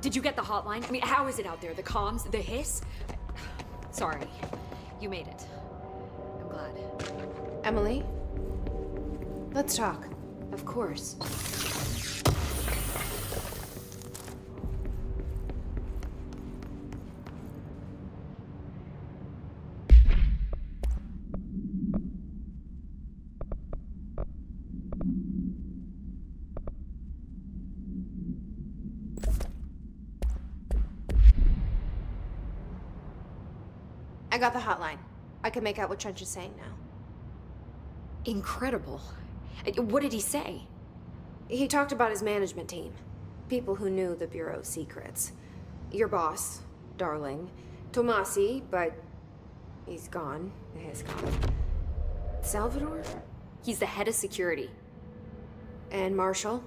Did you get the hotline? I mean, how is it out there? The comms? The hiss? Sorry. You made it. I'm glad. Emily? Let's talk. Of course. I got the hotline. I can make out what Trench is saying now. Incredible. What did he say? He talked about his management team. People who knew the Bureau's secrets. Your boss, Darling. Tomasi, but he's gone. He's gone. Salvador? He's the head of security. And Marshall?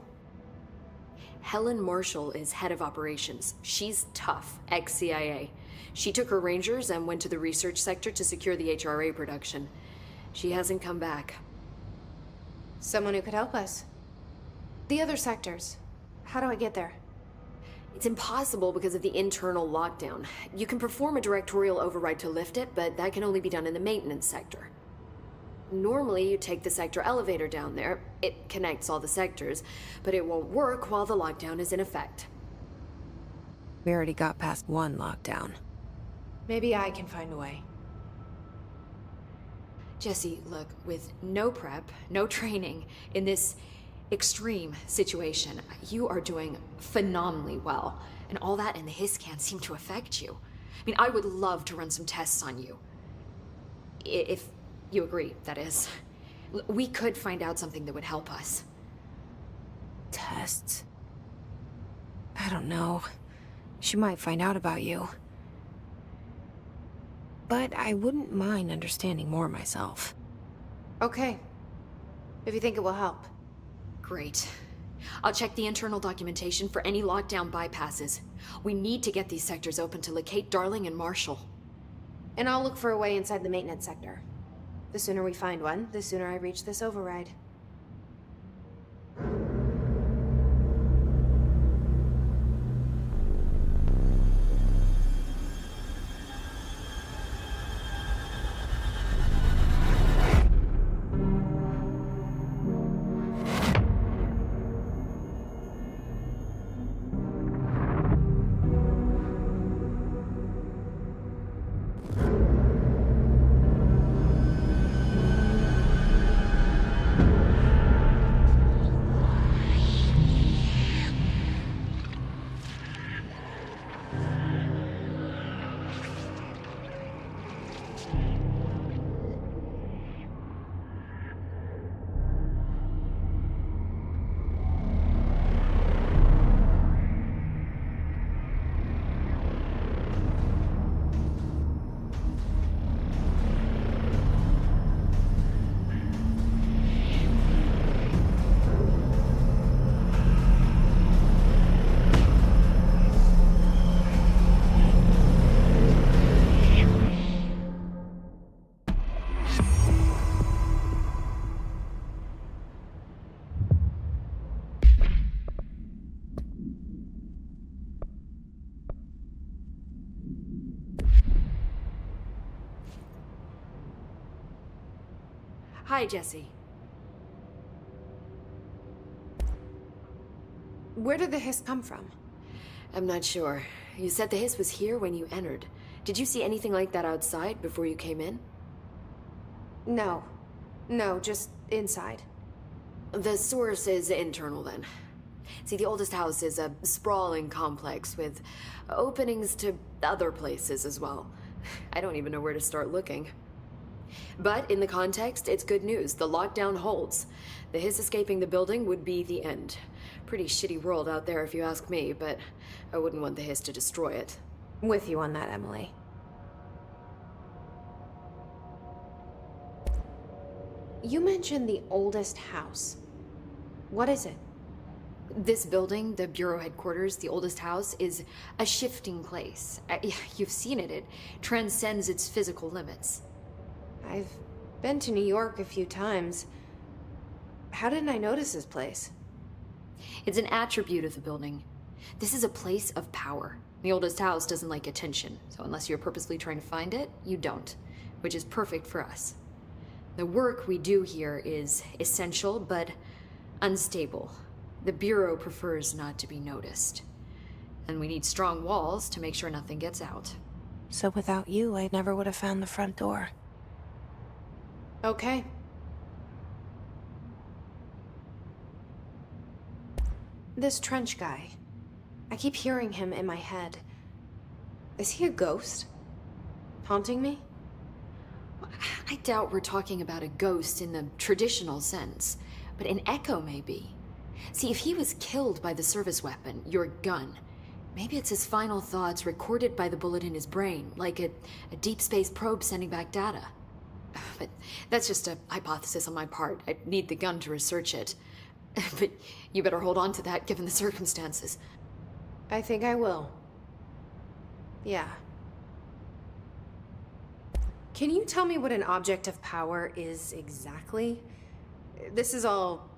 Helen Marshall is head of operations. She's tough, ex-CIA. She took her Rangers and went to the research sector to secure the HRA production. She hasn't come back. Someone who could help us. The other sectors. How do I get there? It's impossible because of the internal lockdown. You can perform a directorial override to lift it, but that can only be done in the maintenance sector. Normally, you take the sector elevator down there. It connects all the sectors, but it won't work while the lockdown is in effect. We already got past one lockdown. Maybe I can find a way. Jesse, look, with no prep, no training, in this extreme situation, you are doing phenomenally well. And all that and the hiss can't seem to affect you. I mean, I would love to run some tests on you. If you agree, that is. We could find out something that would help us. Tests? I don't know. She might find out about you. But I wouldn't mind understanding more myself. Okay. If you think it will help. Great. I'll check the internal documentation for any lockdown bypasses. We need to get these sectors open to locate Darling and Marshall. And I'll look for a way inside the maintenance sector. The sooner we find one, the sooner I reach this override. Hi, Jesse. Where did the hiss come from? I'm not sure. You said the hiss was here when you entered. Did you see anything like that outside before you came in? No. No, just inside. The source is internal, then. See, the oldest house is a sprawling complex with openings to other places as well. I don't even know where to start looking. But in the context, it's good news. The lockdown holds. The hiss escaping the building would be the end. Pretty shitty world out there if you ask me, but I wouldn't want the hiss to destroy it. With you on that, Emily. You mentioned the oldest house. What is it? This building, the Bureau headquarters, the oldest house, is a shifting place. You've seen it. It transcends its physical limits. I've been to New York a few times. How didn't I notice this place? It's an attribute of the building. This is a place of power. The oldest house doesn't like attention, so unless you're purposely trying to find it, you don't, which is perfect for us. The work we do here is essential, but unstable. The Bureau prefers not to be noticed. And we need strong walls to make sure nothing gets out. So without you, I never would have found the front door. Okay. This Trench guy. I keep hearing him in my head. Is he a ghost? Haunting me? I doubt we're talking about a ghost in the traditional sense, but an echo maybe. See, if he was killed by the service weapon, your gun, maybe it's his final thoughts recorded by the bullet in his brain, like a deep space probe sending back data. But that's just a hypothesis on my part. I'd need the gun to research it. But you better hold on to that given the circumstances. I think I will. Yeah. Can you tell me what an object of power is exactly? This is all,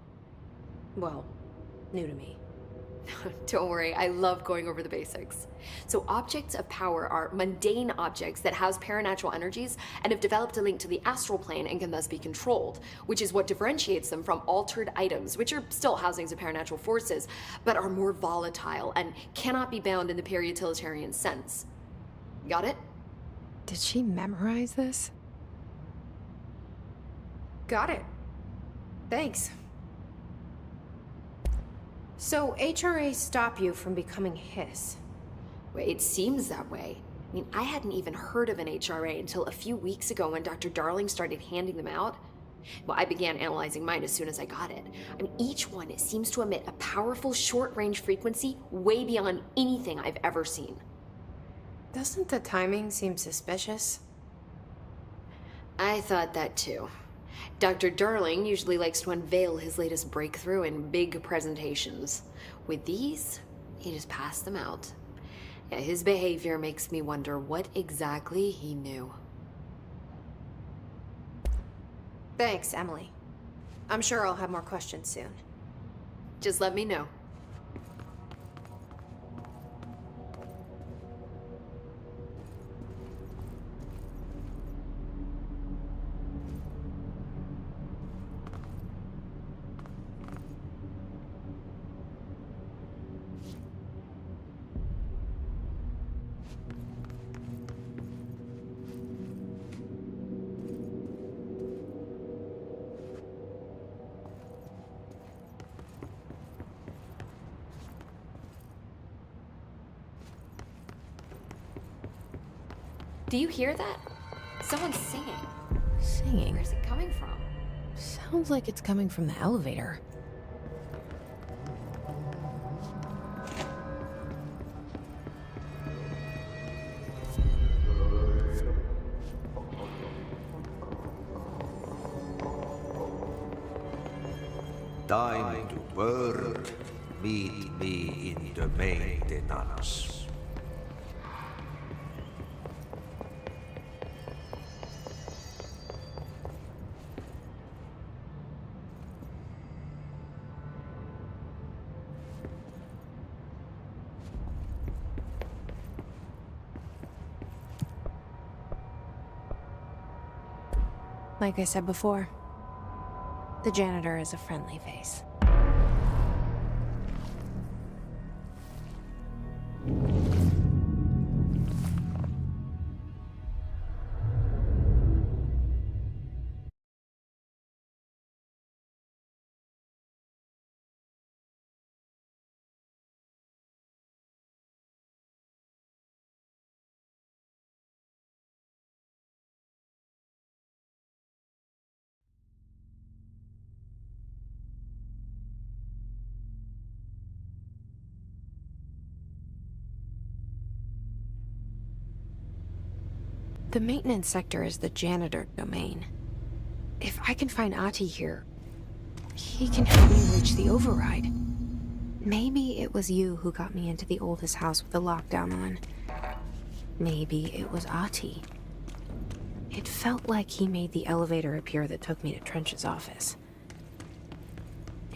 well, new to me. Don't worry, I love going over the basics. So objects of power are mundane objects that house paranatural energies and have developed a link to the astral plane and can thus be controlled, which is what differentiates them from altered items, which are still housings of paranatural forces, but are more volatile and cannot be bound in the peri-utilitarian sense. Got it? Did she memorize this? Got it. Thanks. So HRA stop you from becoming Hiss? Well, it seems that way. I mean, I hadn't even heard of an HRA until a few weeks ago when Dr. Darling started handing them out. Well, I began analyzing mine as soon as I got it. I mean, each one seems to emit a powerful short-range frequency way beyond anything I've ever seen. Doesn't the timing seem suspicious? I thought that too. Dr. Darling usually likes to unveil his latest breakthrough in big presentations. With these, he just passed them out. Yeah, his behavior makes me wonder what exactly he knew. Thanks, Emily. I'm sure I'll have more questions soon. Just let me know. Do you hear that? Someone's singing. Singing? Where's it coming from? Sounds like it's coming from the elevator. Time to work. Meet me in the maintenance. Like I said before, the janitor is a friendly face. The maintenance sector is the janitor domain. If I can find Ahti here, he can help me reach the override. Maybe it was you who got me into the oldest house with the lockdown on. Maybe it was Ahti. It felt like he made the elevator appear that took me to Trench's office.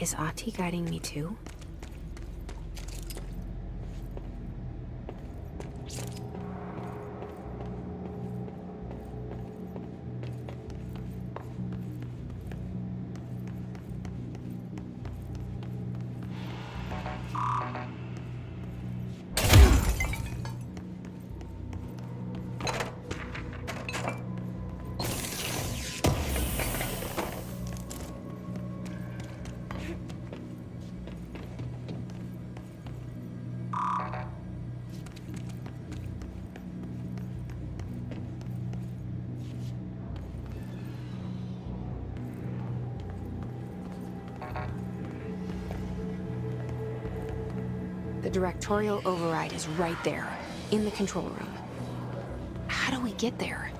Is Ahti guiding me too? The directorial override is right there, in the control room. How do we get there?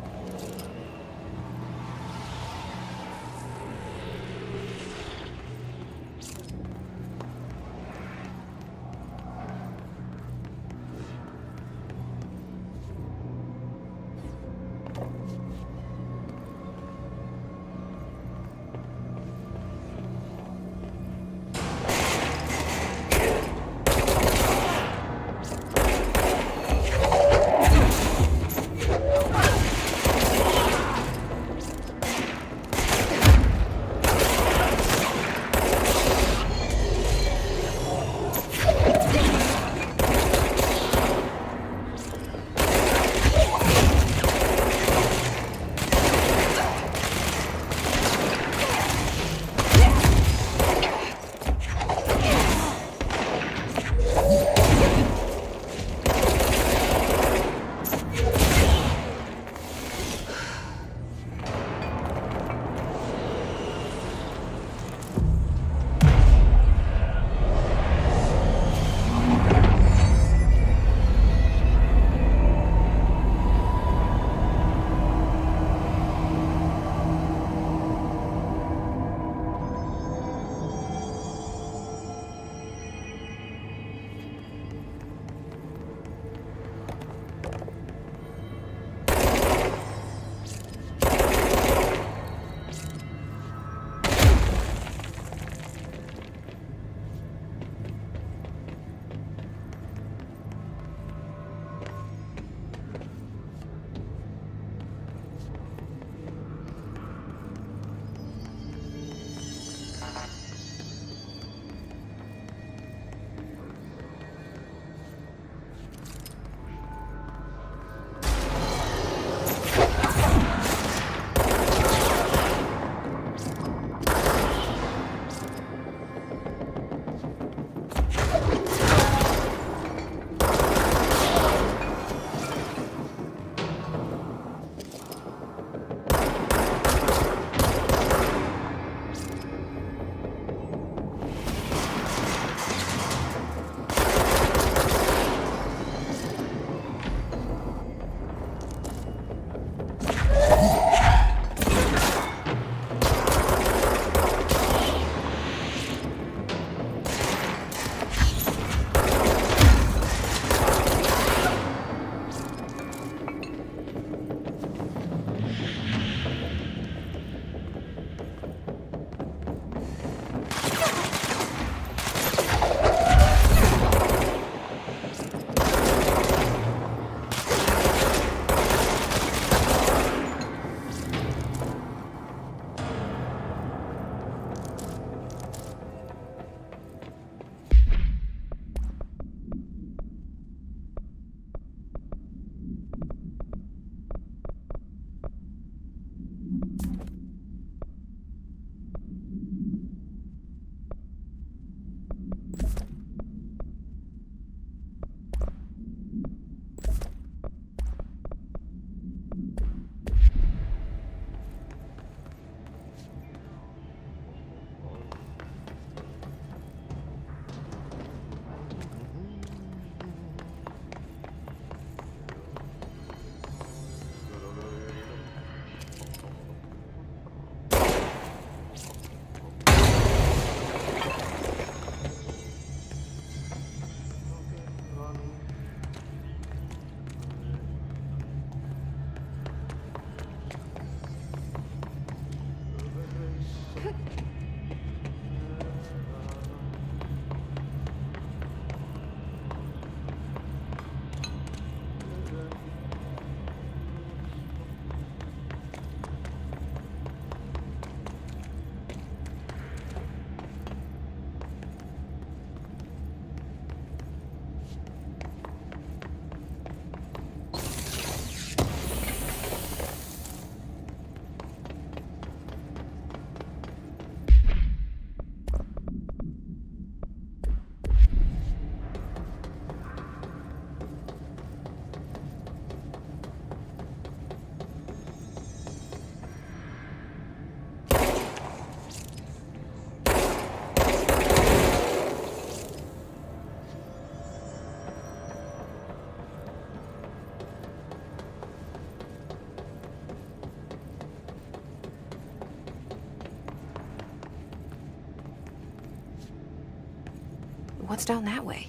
What's down that way?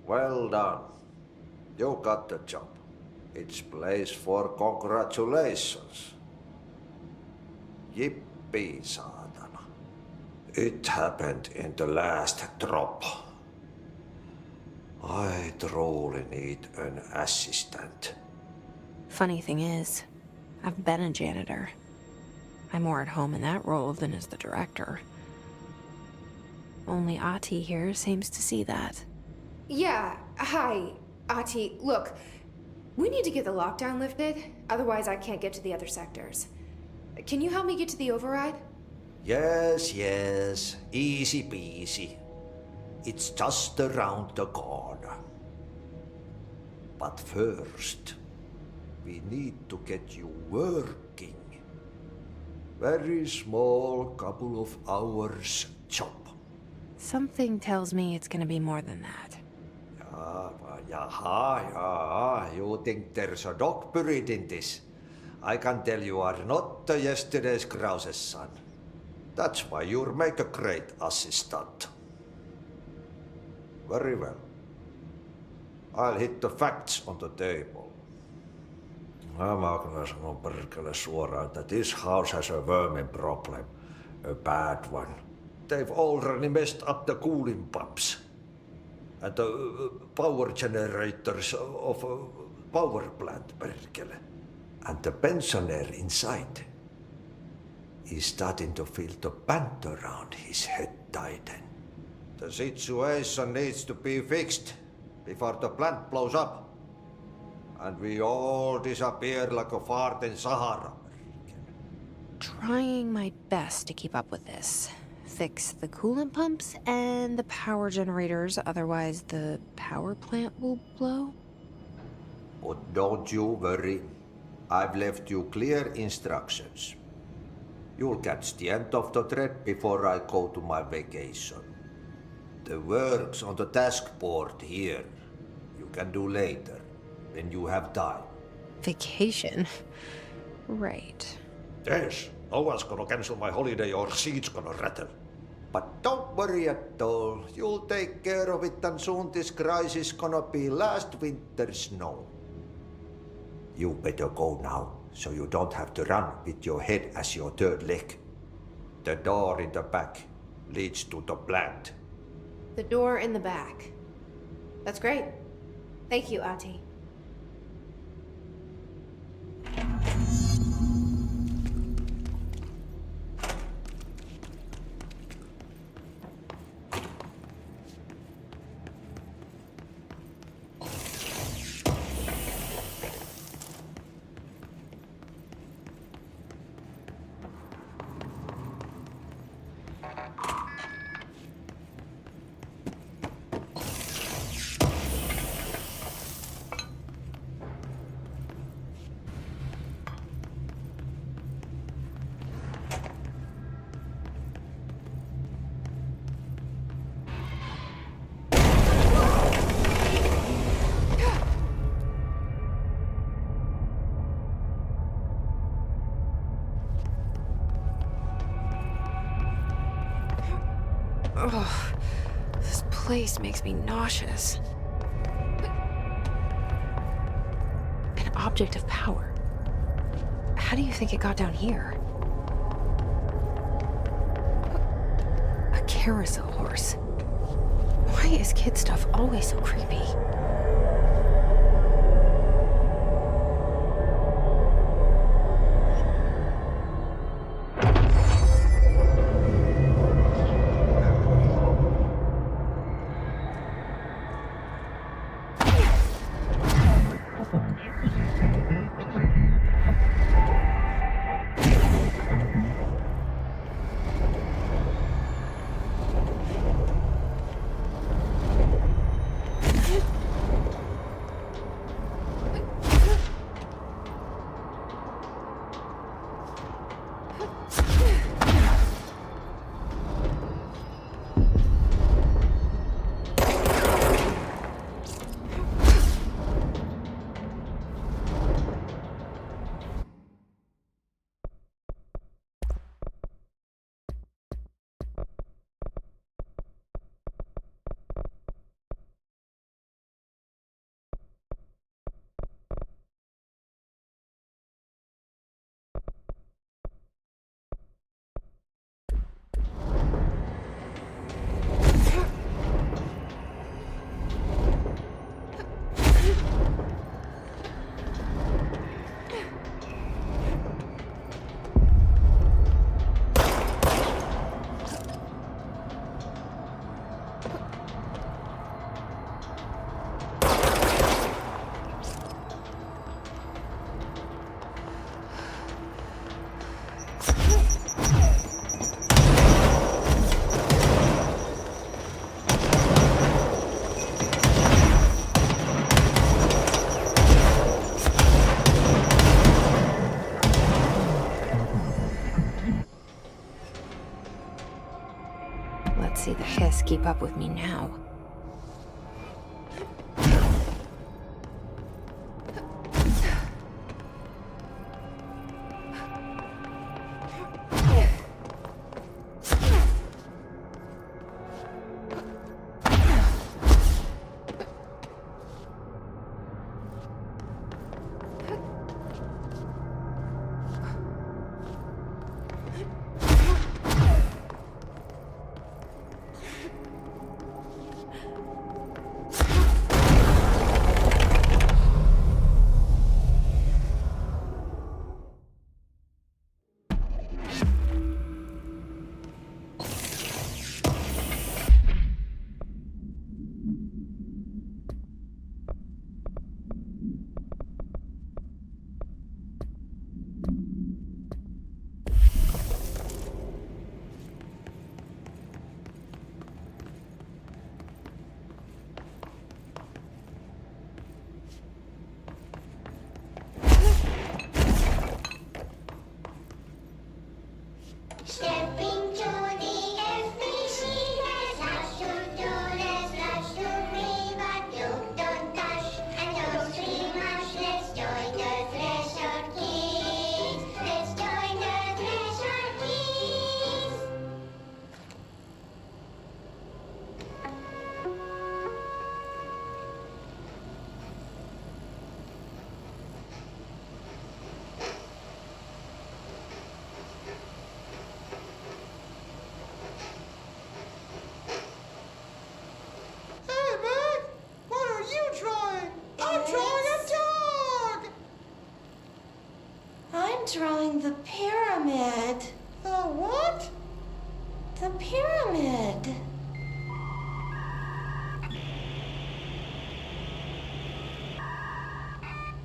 Well done. You got the job. It's place for congratulations. Yippee, saatana. It happened in the last drop. I truly need an assistant. Funny thing is, I've been a janitor. I'm more at home in that role than as the director. Only Ahti here seems to see that. Yeah, hi, Ahti. Look, we need to get the lockdown lifted, otherwise I can't get to the other sectors. Can you help me get to the override? Yes, yes. Easy peasy. It's just around the corner. But first, we need to get you working. Very small, couple of hours job. Something tells me it's gonna be more than that. Jaha, you think there's a dog buried in this? I can tell you are not yesterday's Krause's son. That's why you'll make a great assistant. Very well. I'll hit the facts on the table. Mä kyllä sanon perkele suoraan, että this house has a vermin problem. A bad one. They've already messed up the cooling pumps. And the power generators of a power plant, perkele. And the pensioner inside is starting to feel the band around his head tighten. The situation needs to be fixed before the plant blows up. And we all disappear like a fart in Sahara. Trying my best to keep up with this. Fix the coolant pumps and the power generators, otherwise the power plant will blow. But don't you worry. I've left you clear instructions. You'll catch the end of the thread before I go to my vacation. The work's on the task board here. You can do later, when you have time. Vacation? Right. Yes, no one's gonna cancel my holiday or seat's gonna rattle. But don't worry at all. You'll take care of it and soon this crisis gonna be last winter's snow. You better go now, so you don't have to run with your head as your third leg. The door in the back leads to the plant. The door in the back. That's great. Thank you, Ahti. Ugh, this place makes me nauseous. An object of power. How do you think it got down here? A carousel horse. Why is kid stuff always so creepy? keep up with me now. Stepping to the FBC, there's lots to do, there's lots to be, but you don't touch and don't scream much. Let's join the Thresher Kids. Let's join the Thresher Kids. Hey, Meg! What are you drawing? I'm drawing a dog! I'm drawing the pyramid. The what? The pyramid.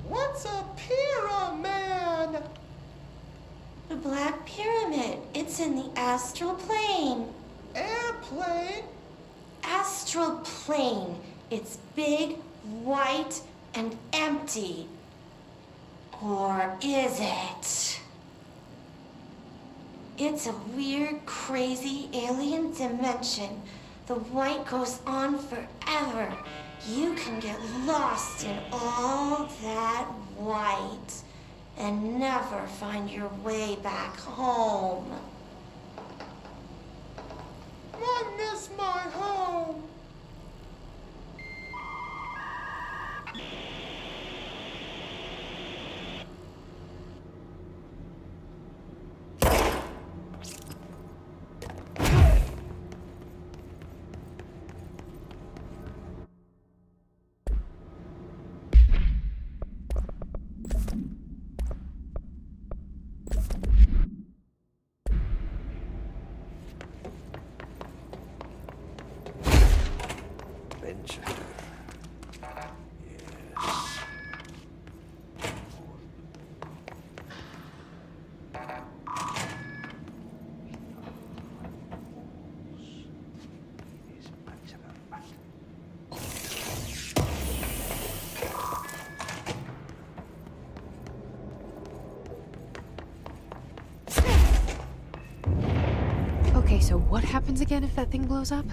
What's a pyramid? The Black Pyramid. It's in the astral plane. Airplane? Astral plane. It's big, white, and empty. Or is it? It's a weird, crazy alien dimension. The white goes on forever. You can get lost in all that white and never find your way back home. I miss my home. Venture. Okay, so what happens again if that thing blows up?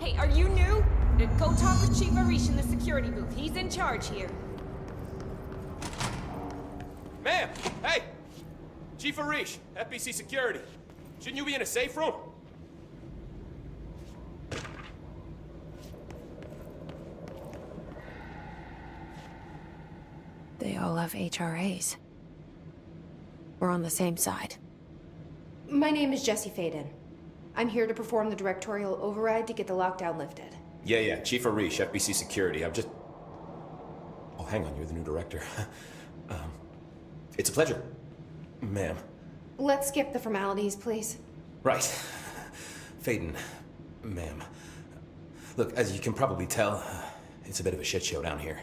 Hey, are you new? Go talk with Chief Arish in the security booth. He's in charge here. Ma'am! Hey! Chief Arish, FBC Security. Shouldn't you be in a safe room? They all have HRAs. We're on the same side. My name is Jesse Faden. I'm here to perform the directorial override to get the lockdown lifted. Yeah, Chief Arish, FBC Security. I'm just... Oh, hang on, you're the new director. It's a pleasure, ma'am. Let's skip the formalities, please. Right. Faden, ma'am. Look, as you can probably tell, it's a bit of a shit show down here.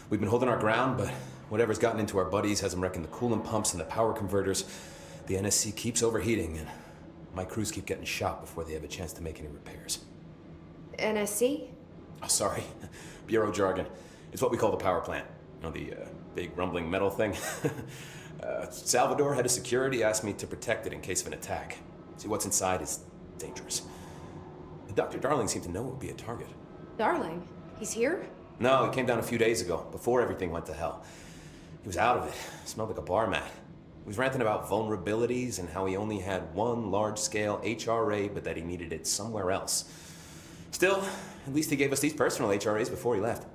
We've been holding our ground, but whatever's gotten into our buddies has them wrecking the coolant pumps and the power converters. The NSC keeps overheating, and my crews keep getting shot before they have a chance to make any repairs. NSC? Oh, sorry. Bureau jargon. It's what we call the power plant. You know, the big rumbling metal thing? Salvador, head of security, asked me to protect it in case of an attack. See, what's inside is dangerous. Dr. Darling seemed to know it would be a target. Darling? He's here? No, he came down a few days ago, before everything went to hell. He was out of it. Smelled like a bar mat. He was ranting about vulnerabilities and how he only had one large-scale HRA, but that he needed it somewhere else. Still, at least he gave us these personal HRAs before he left.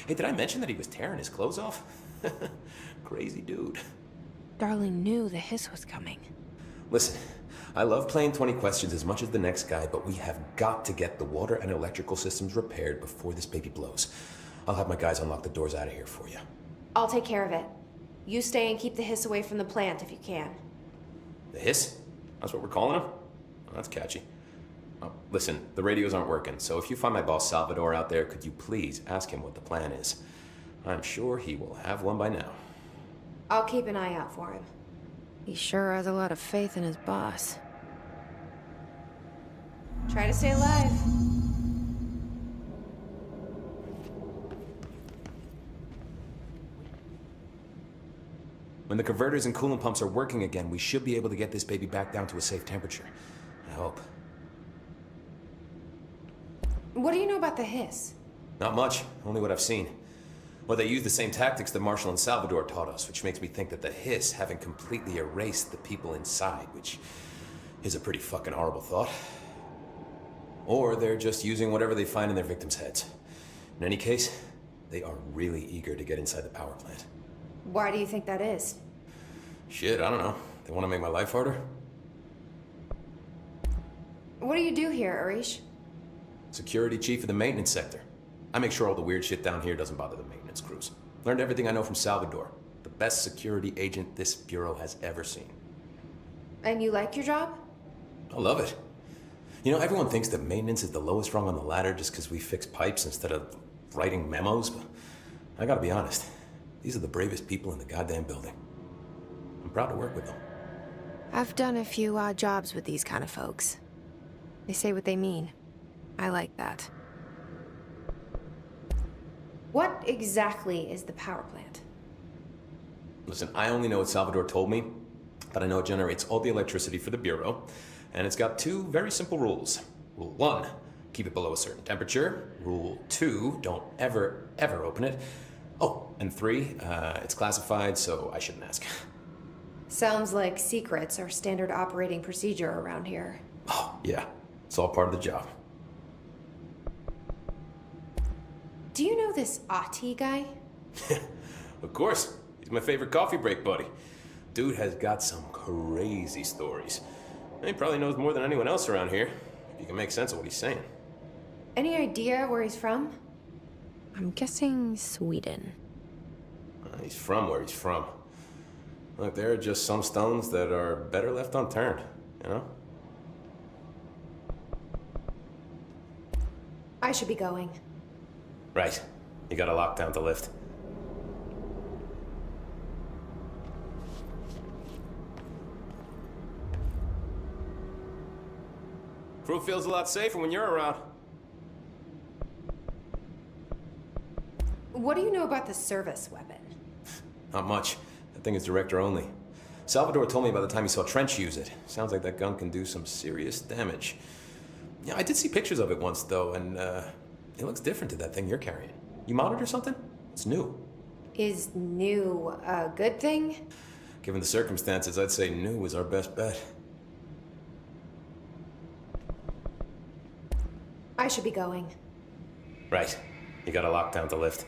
Hey, did I mention that he was tearing his clothes off? Crazy dude. Darling knew the hiss was coming. Listen, I love playing 20 questions as much as the next guy, but we have got to get the water and electrical systems repaired before this baby blows. I'll have my guys unlock the doors out of here for you. I'll take care of it. You stay and keep the hiss away from the plant if you can. The hiss? That's what we're calling him? Oh, that's catchy. Oh, listen, the radios aren't working, so if you find my boss Salvador out there, could you please ask him what the plan is? I'm sure he will have one by now. I'll keep an eye out for him. He sure has a lot of faith in his boss. Try to stay alive. When the converters and coolant pumps are working again, we should be able to get this baby back down to a safe temperature. I hope. What do you know about the hiss? Not much, only what I've seen. Well, they use the same tactics that Marshall and Salvador taught us, which makes me think that the hiss haven't completely erased the people inside, which is a pretty fucking horrible thought. Or they're just using whatever they find in their victims' heads. In any case, they are really eager to get inside the power plant. Why do you think that is? Shit, I don't know. They want to make my life harder? What do you do here, Arish? Security chief of the maintenance sector. I make sure all the weird shit down here doesn't bother the maintenance crews. Learned everything I know from Salvador. The best security agent this bureau has ever seen. And you like your job? I love it. You know, everyone thinks that maintenance is the lowest rung on the ladder just because we fix pipes instead of writing memos, but I gotta be honest. These are the bravest people in the goddamn building. I'm proud to work with them. I've done a few odd jobs with these kind of folks. They say what they mean. I like that. What exactly is the power plant? Listen, I only know what Salvador told me, but I know it generates all the electricity for the Bureau, and it's got two very simple rules. Rule 1, keep it below a certain temperature. Rule 2, don't ever, ever open it. Oh, and 3, it's classified, so I shouldn't ask. Sounds like secrets are standard operating procedure around here. Oh, yeah. It's all part of the job. Do you know this Ahti guy? Of course. He's my favorite coffee break buddy. Dude has got some crazy stories. And he probably knows more than anyone else around here, if you can make sense of what he's saying. Any idea where he's from? I'm guessing Sweden. He's from where he's from. Look, there are just some stones that are better left unturned, you know? I should be going. Right. You gotta lock down the lift. Crew feels a lot safer when you're around. What do you know about the service weapon? Not much. That thing is director only. Salvador told me by the time he saw Trench use it. Sounds like that gun can do some serious damage. Yeah, I did see pictures of it once, though, and it looks different to that thing you're carrying. You modded or something? It's new. Is new a good thing? Given the circumstances, I'd say new was our best bet. I should be going. Right. You got a lockdown to lift.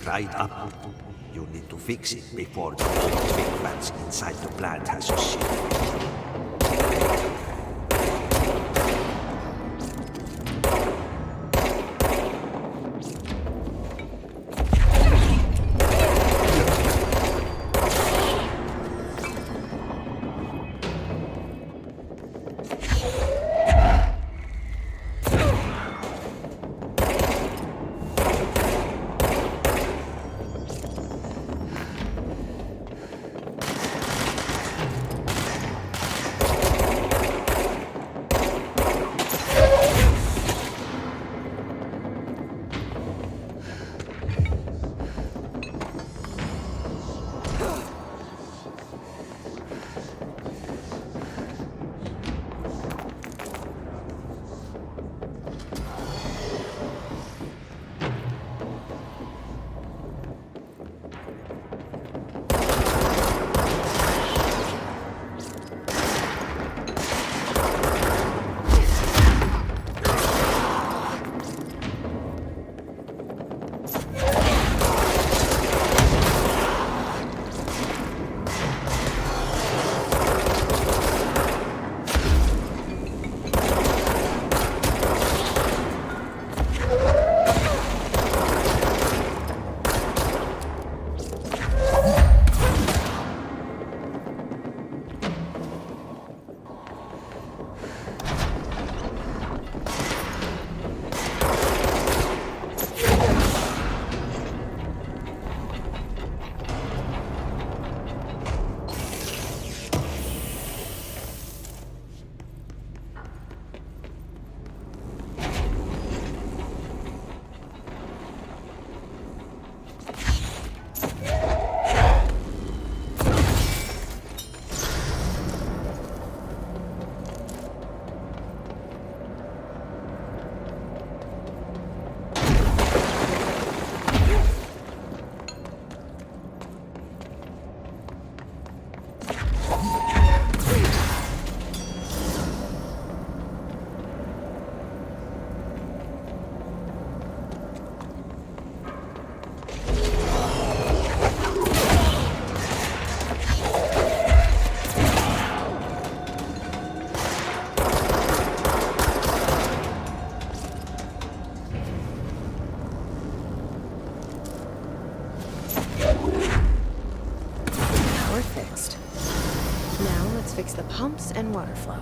dried up. You need to fix it before the old big bats inside the plant has a shit. Fix the pumps and water flow.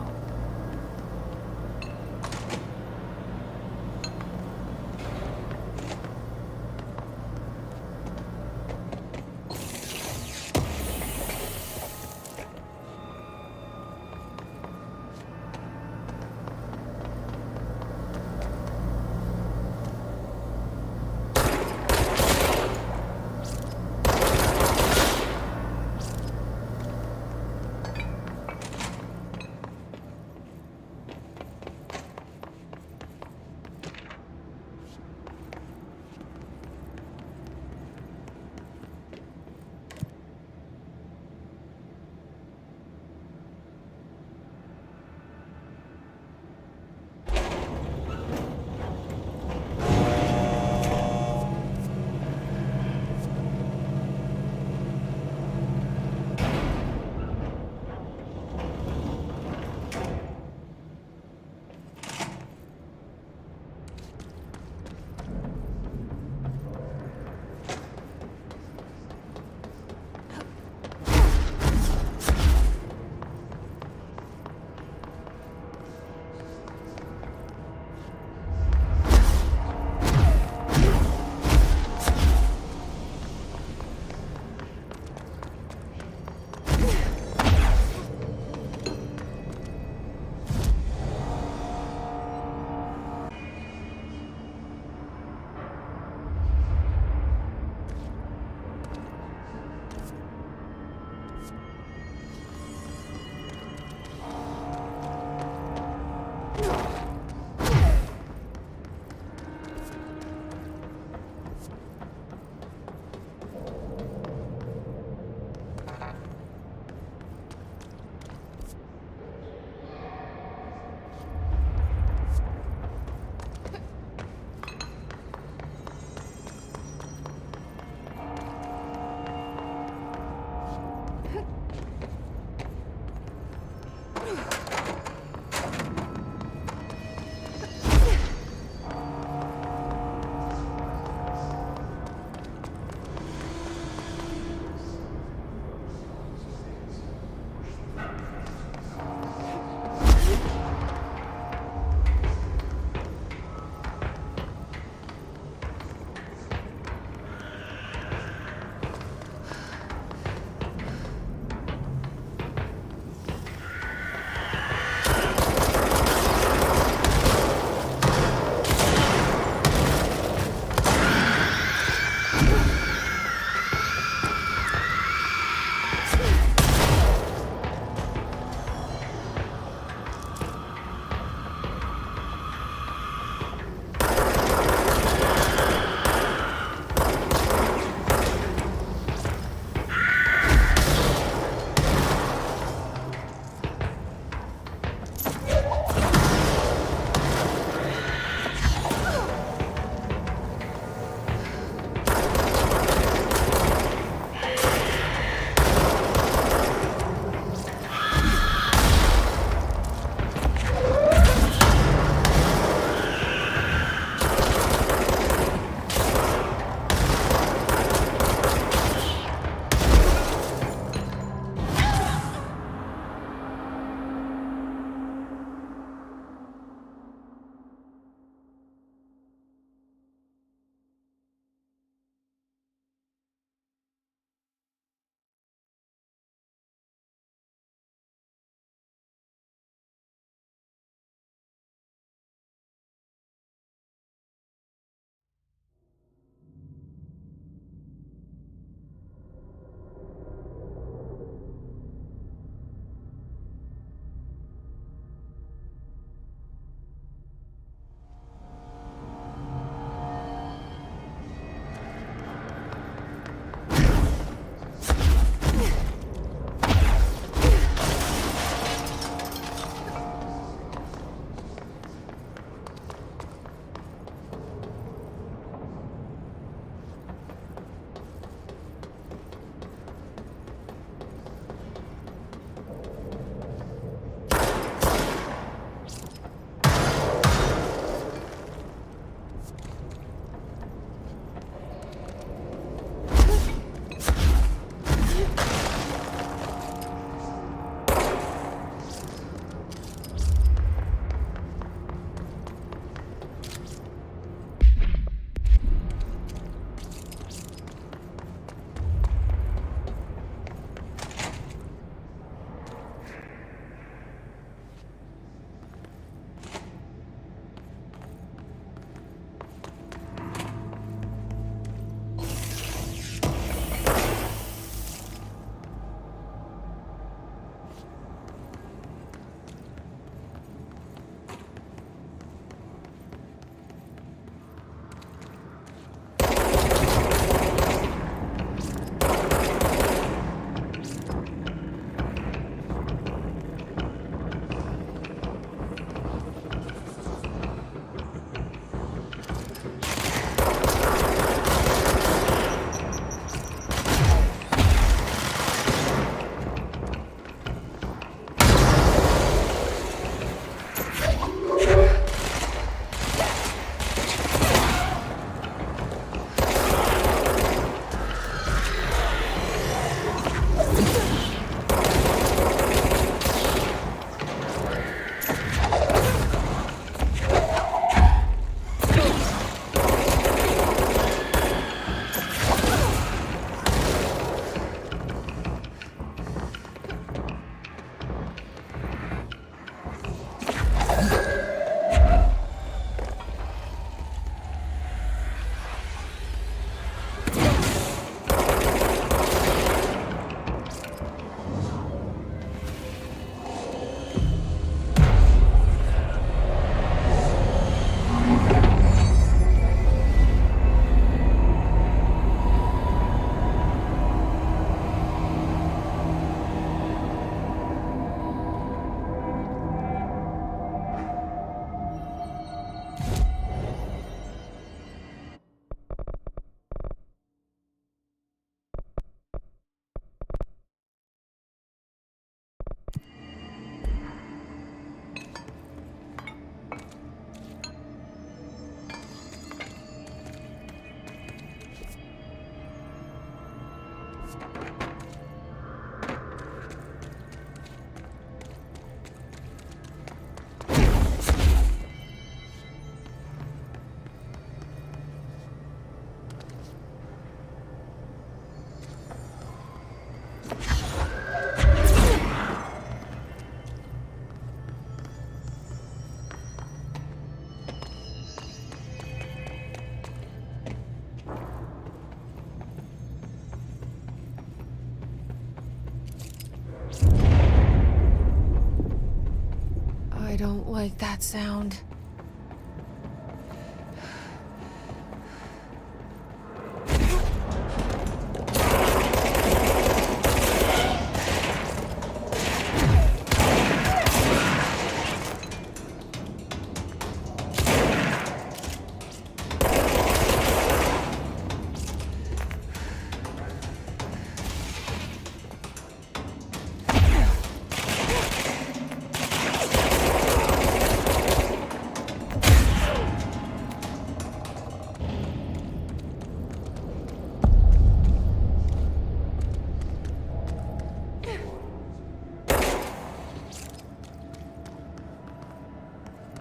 don't like that sound.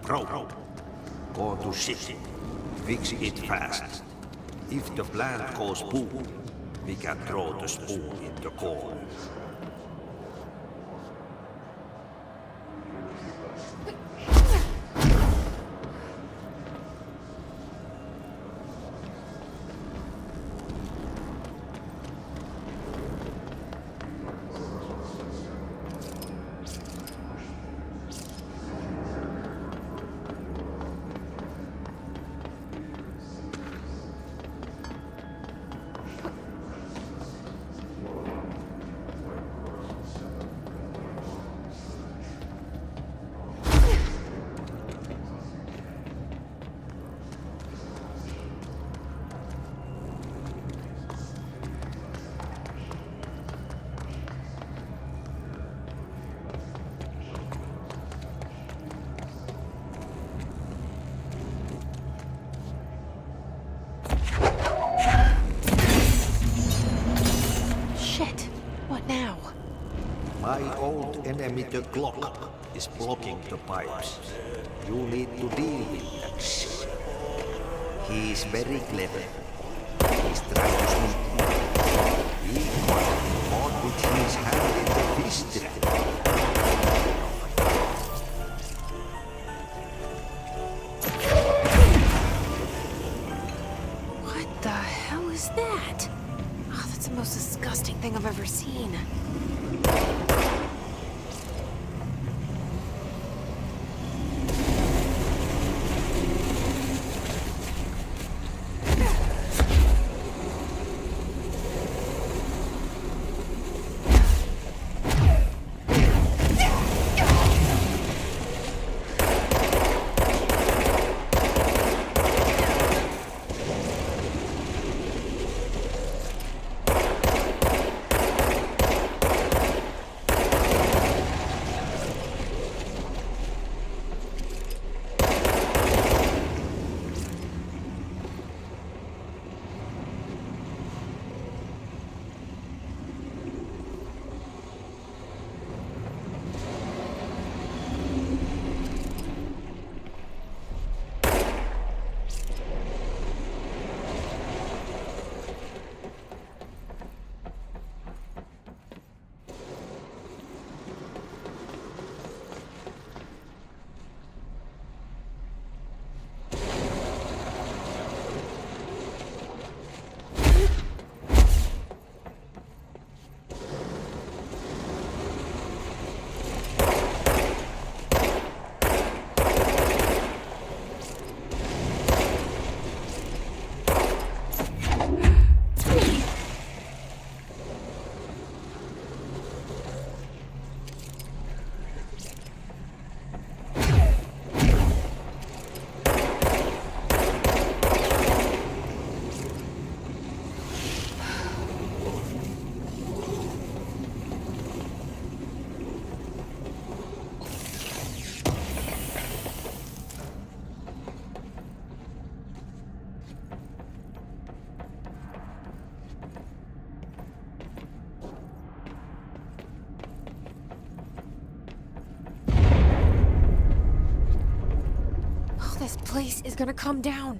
Bro, go to ship. Fix it fast. If the plant goes boom, we can throw the spoon in the corner. Shit. What now? My old enemy, the Glock, is blocking the pipes. You need to deal with that shit. He is very clever. He's trying to sneak in. He caught with his hand in the fist trap. What the hell is that? Oh, that's the most disgusting thing I've ever seen. This place is gonna come down.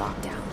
lockdown.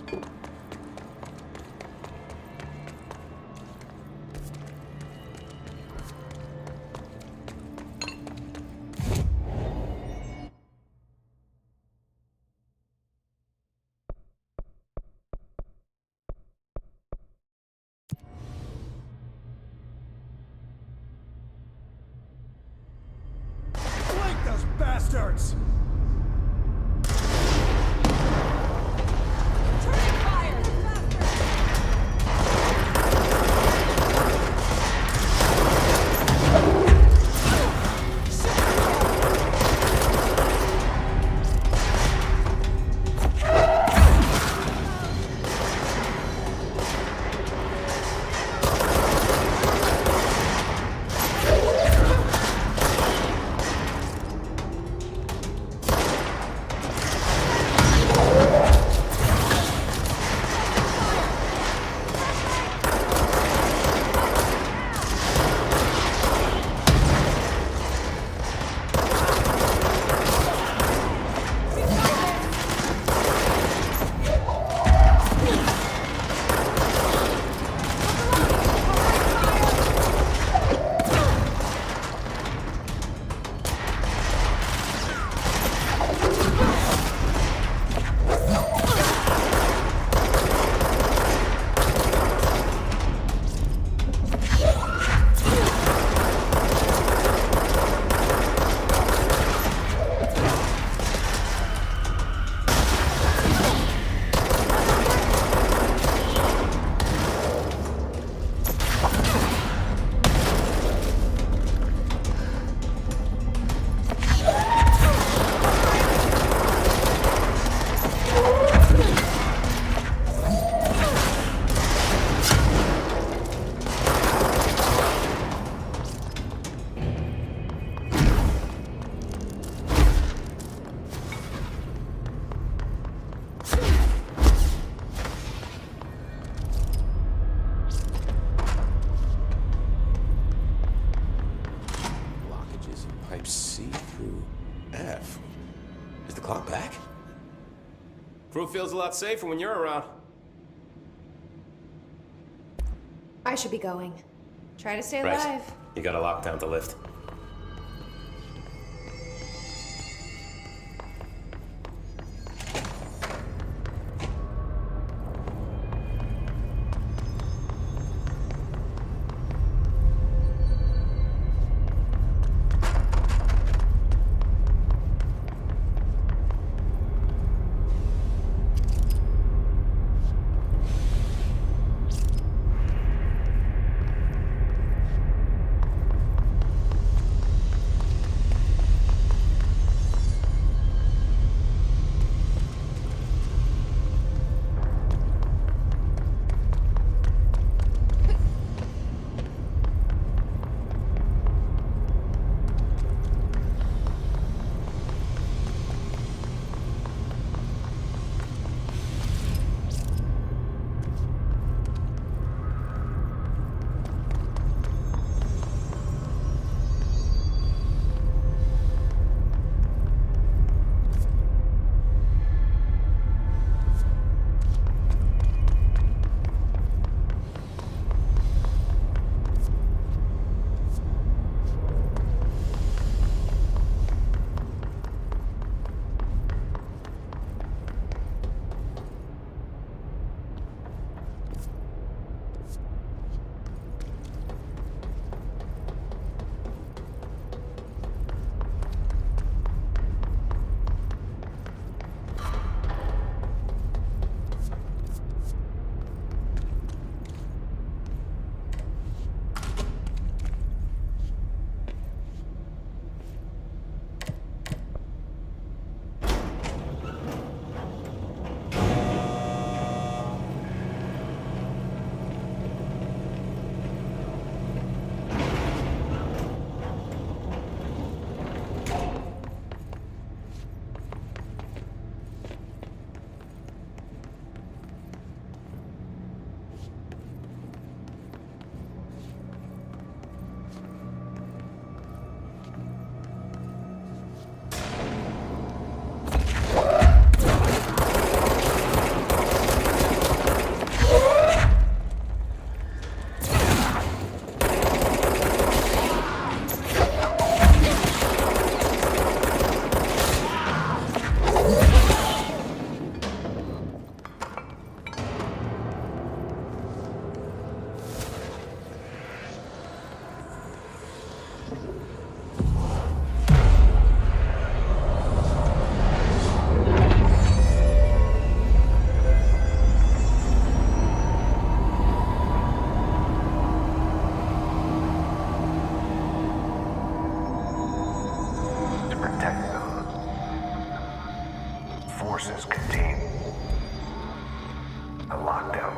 Blink those bastards! Blockages in pipe C through F. Is the clock back? Crew feels a lot safer when you're around. I should be going. Try to stay Right. alive. You gotta lock down the lift. forces contain a lockdown.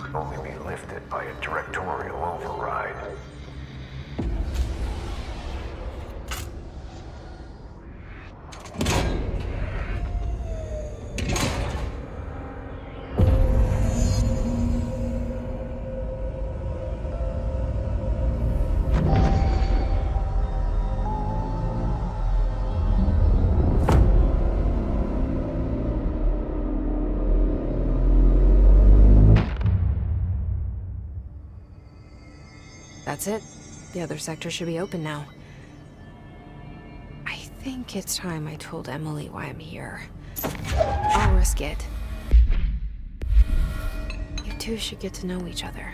Can only be lifted by a directorial override. That's it. The other sector should be open now. I think it's time I told Emily why I'm here. I'll risk it. You two should get to know each other.